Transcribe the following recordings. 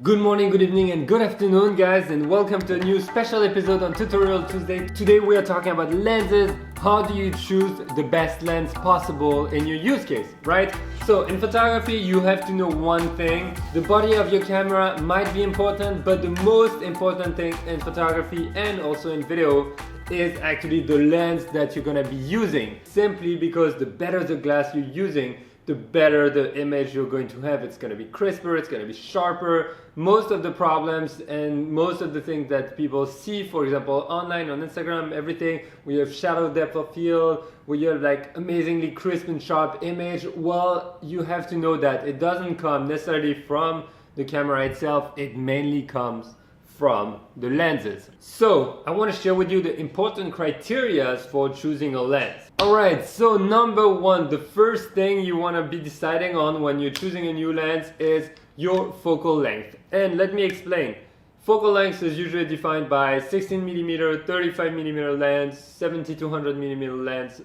Good morning, good evening, and good afternoon, guys, and welcome to a new special episode on Tutorial Tuesday. Today we are talking about lenses. How do you choose the best lens possible in your use case, right? So in photography, you have to know one thing. The body of your camera might be important, but the most important thing in photography and also in video is actually the lens that you're gonna be using. Simply because the better the glass you're using, the better the image you're going to have. It's going to be crisper, it's going to be sharper. Most of the problems and most of the things that people see, for example, online, on Instagram, everything, we have shallow depth of field, we have like amazingly crisp and sharp image. Well, you have to know that it doesn't come necessarily from the camera itself, it mainly comes from the lenses. So I want to share with you the important criteria for choosing a lens. Alright, so number one, the first thing you want to be deciding on when you're choosing a new lens is your focal length. And let me explain. Focal length is usually defined by 16mm, 35mm lens, 70-100mm lens.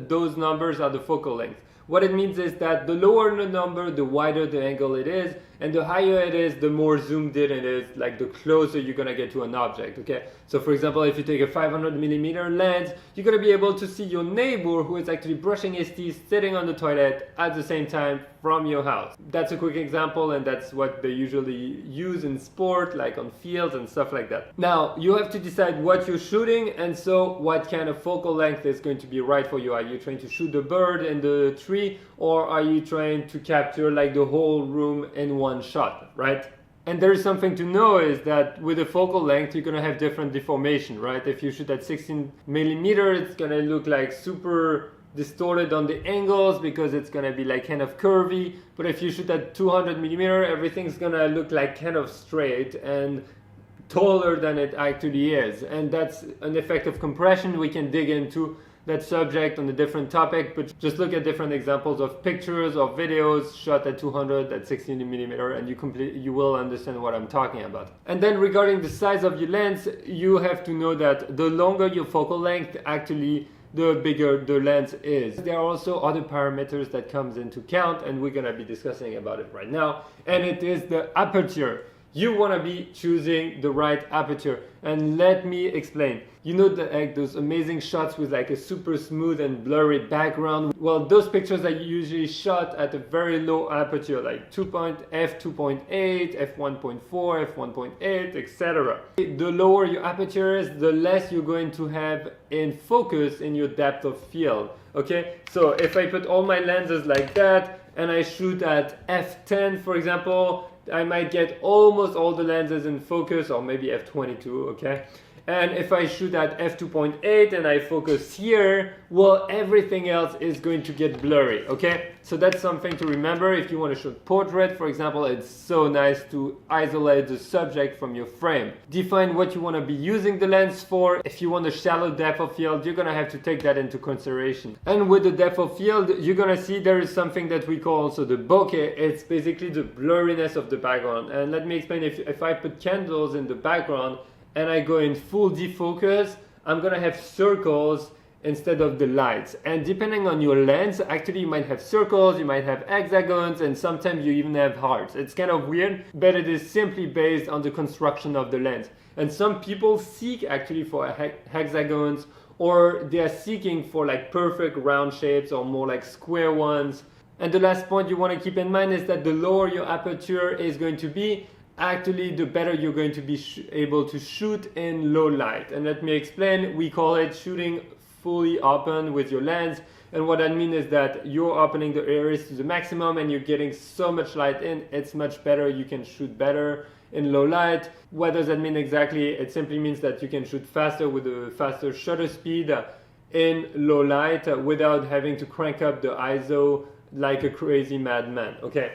Those numbers are the focal length. What it means is that the lower the number, the wider the angle it is, and the higher it is, the more zoomed in it is, like the closer you're gonna get to an object, okay? So for example, if you take a 500mm lens, you're gonna be able to see your neighbor who is actually brushing his teeth, sitting on the toilet at the same time from your house. That's a quick example, and that's what they usually use in sport, like on fields and stuff like that. Now, you have to decide what you're shooting, and so what kind of focal length is going to be right for you. Are you trying to shoot the bird in the tree, or are you trying to capture like the whole room in one shot, right? And there is something to know is that with a focal length, you're gonna have different deformation, right? If you shoot at 16mm, it's gonna look like super distorted on the angles because it's gonna be like kind of curvy. But if you shoot at 200mm, everything's gonna look like kind of straight and taller than it actually is. And that's an effect of compression. We can dig into that subject on a different topic, but just look at different examples of pictures or videos shot at 200, at 16mm, and you will understand what I'm talking about. And then regarding the size of your lens, you have to know that the longer your focal length, actually the bigger the lens is. There are also other parameters that comes into account, and we're gonna be discussing about it right now, and it is the aperture. You want to be choosing the right aperture, and let me explain. You know those amazing shots with like a super smooth and blurry background? Well, those pictures are usually shot at a very low aperture, like f2.8, f1.4, f1.8, etc. The lower your aperture is, the less you're going to have in focus in your depth of field. Okay, so if I put all my lenses like that and I shoot at f10, for example, I might get almost all the lenses in focus, or maybe f22, okay? And if I shoot at f2.8 and I focus here, well, everything else is going to get blurry, okay? So that's something to remember. If you want to shoot portrait, for example, it's so nice to isolate the subject from your frame. Define what you want to be using the lens for. If you want a shallow depth of field, you're going to have to take that into consideration. And with the depth of field, you're going to see there is something that we call also the bokeh. It's basically the blurriness of the background. And let me explain, if I put candles in the background, and I go in full defocus, I'm gonna have circles instead of the lights. And depending on your lens, actually you might have circles, you might have hexagons, and sometimes you even have hearts. It's kind of weird, but it is simply based on the construction of the lens. And some people seek actually for hexagons, or they are seeking for like perfect round shapes or more like square ones. And the last point you want to keep in mind is that the lower your aperture is going to be, actually the better you're going to be able to shoot in low light. And let me explain. We call it shooting fully open with your lens, and what I mean is that you're opening the areas to the maximum and you're getting so much light in, it's much better. You can shoot better in low light. What does that mean exactly? It simply means that you can shoot faster with a faster shutter speed in low light without having to crank up the ISO like a crazy madman, okay?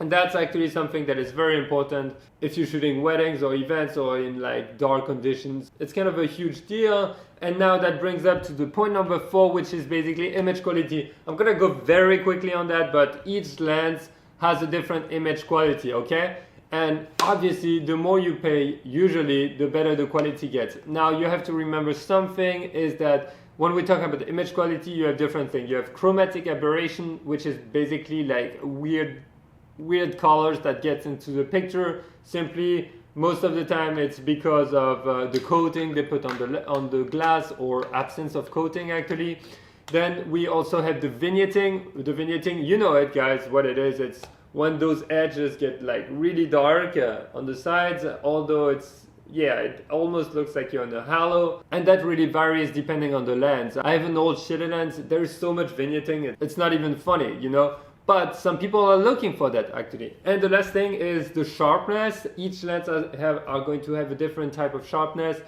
And that's actually something that is very important if you're shooting weddings or events or in like dark conditions. It's kind of a huge deal. And now that brings up to the point number 4, which is basically image quality. I'm gonna go very quickly on that, but each lens has a different image quality, okay? And obviously the more you pay, usually the better the quality gets. Now you have to remember something is that when we talk about image quality, you have different things. You have chromatic aberration, which is basically like weird weird colors that gets into the picture. Simply, most of the time it's because of the coating they put on the glass, or absence of coating actually. Then we also have the vignetting. The vignetting, you know it guys, what it is. It's when those edges get like really dark on the sides, although it almost looks like you're on a halo, and that really varies depending on the lens. I have an old shitty lens, there's so much vignetting, it's not even funny, you know? But some people are looking for that actually. And the last thing is the sharpness. Each lens are going to have a different type of sharpness.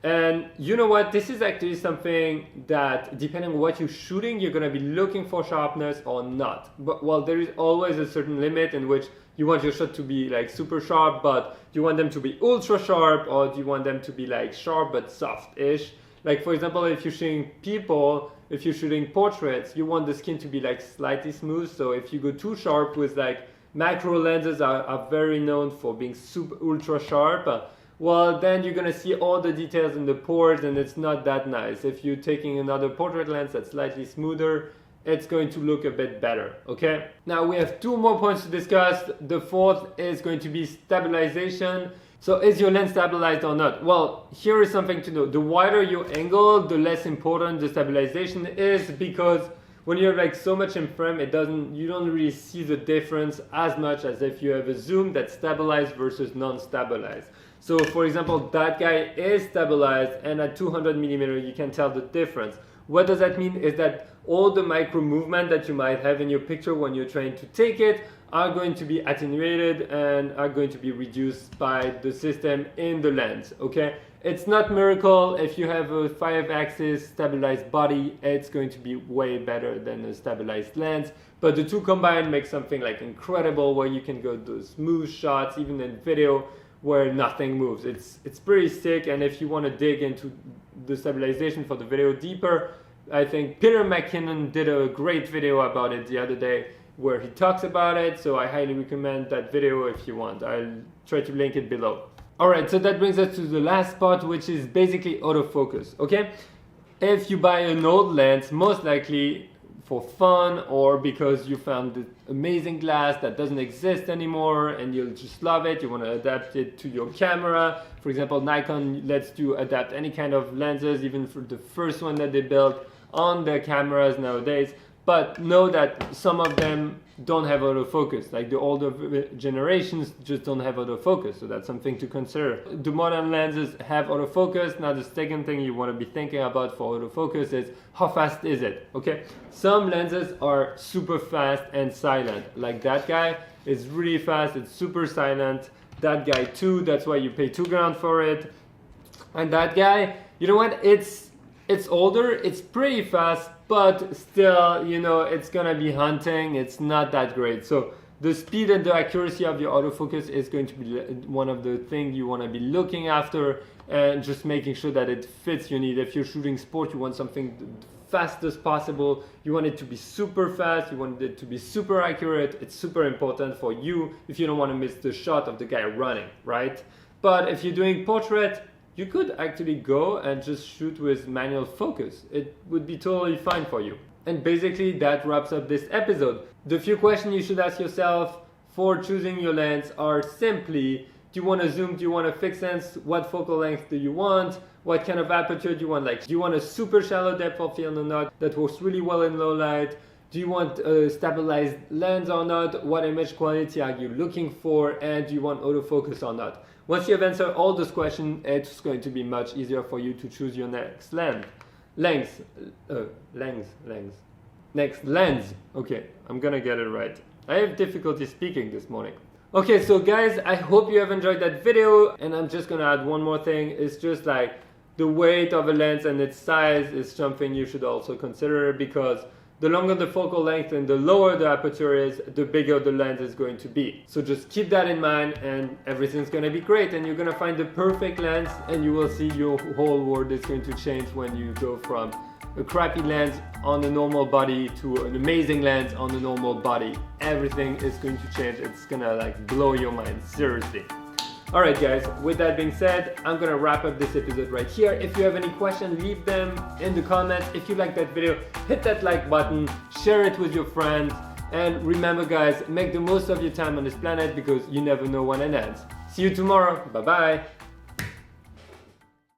And you know what, this is actually something that depending on what you're shooting, you're going to be looking for sharpness or not. But well, there is always a certain limit in which you want your shot to be like super sharp, but do you want them to be ultra sharp, or do you want them to be like sharp but soft-ish? Like for example, if you're shooting people, if you're shooting portraits, you want the skin to be like slightly smooth. So if you go too sharp with like macro lenses are very known for being super ultra sharp, well then you're gonna see all the details in the pores and it's not that nice. If you're taking another portrait lens that's slightly smoother, it's going to look a bit better, okay? Now we have 2 more points to discuss. The fourth is going to be stabilization. So is your lens stabilized or not? Well, here is something to know. The wider your angle, the less important the stabilization is, because when you have like so much in frame, you don't really see the difference as much as if you have a zoom that's stabilized versus non-stabilized. So for example, that guy is stabilized, and at 200mm you can tell the difference. What does that mean is that all the micro movement that you might have in your picture when you're trying to take it are going to be attenuated and are going to be reduced by the system in the lens, okay? It's not miracle. If you have a 5-axis stabilized body, it's going to be way better than a stabilized lens. But the two combined make something like incredible, where you can go do smooth shots, even in video, where nothing moves. It's pretty sick. And if you want to dig into the stabilization for the video deeper, I think Peter McKinnon did a great video about it the other day, where he talks about it, so I highly recommend that video if you want. I'll try to link it below. Alright, so that brings us to the last part, which is basically autofocus, okay? If you buy an old lens, most likely for fun or because you found the amazing glass that doesn't exist anymore and you'll just love it, you want to adapt it to your camera. For example, Nikon lets you adapt any kind of lenses, even for the first one that they built on their cameras nowadays. But know that some of them don't have autofocus, like the older generations just don't have autofocus, so that's something to consider. The modern lenses have autofocus. Now the second thing you want to be thinking about for autofocus is how fast is it, okay? Some lenses are super fast and silent, like that guy is really fast, it's super silent. That guy too, that's why you pay $2,000 for it. And that guy, you know what, it's older, it's pretty fast, but still, you know, it's gonna be hunting, it's not that great. So the speed and the accuracy of your autofocus is going to be one of the things you wanna be looking after, and just making sure that it fits your need. If you're shooting sport, you want something fast as possible, you want it to be super fast, you want it to be super accurate. It's super important for you if you don't wanna miss the shot of the guy running, right? But if you're doing portrait, you could actually go and just shoot with manual focus. It would be totally fine for you. And basically that wraps up this episode. The few questions you should ask yourself for choosing your lens are simply, do you want to zoom? Do you want a fixed lens? What focal length do you want? What kind of aperture do you want? Like, do you want a super shallow depth of field or not that works really well in low light? Do you want a stabilized lens or not? What image quality are you looking for? And do you want autofocus or not? Once you have answered all those questions, it's going to be much easier for you to choose your next lens. Next lens. Okay, I'm gonna get it right. I have difficulty speaking this morning. Okay, so guys, I hope you have enjoyed that video, and I'm just gonna add one more thing. It's just like the weight of a lens and its size is something you should also consider, because the longer the focal length and the lower the aperture is, the bigger the lens is going to be. So just keep that in mind and everything's going to be great, and you're going to find the perfect lens, and you will see your whole world is going to change when you go from a crappy lens on a normal body to an amazing lens on a normal body. Everything is going to change. It's going to like blow your mind, seriously. Alright guys, with that being said, I'm gonna wrap up this episode right here. If you have any questions, leave them in the comments. If you like that video, hit that like button, share it with your friends, And remember guys, make the most of your time on this planet because you never know when it ends. See you tomorrow. Bye bye.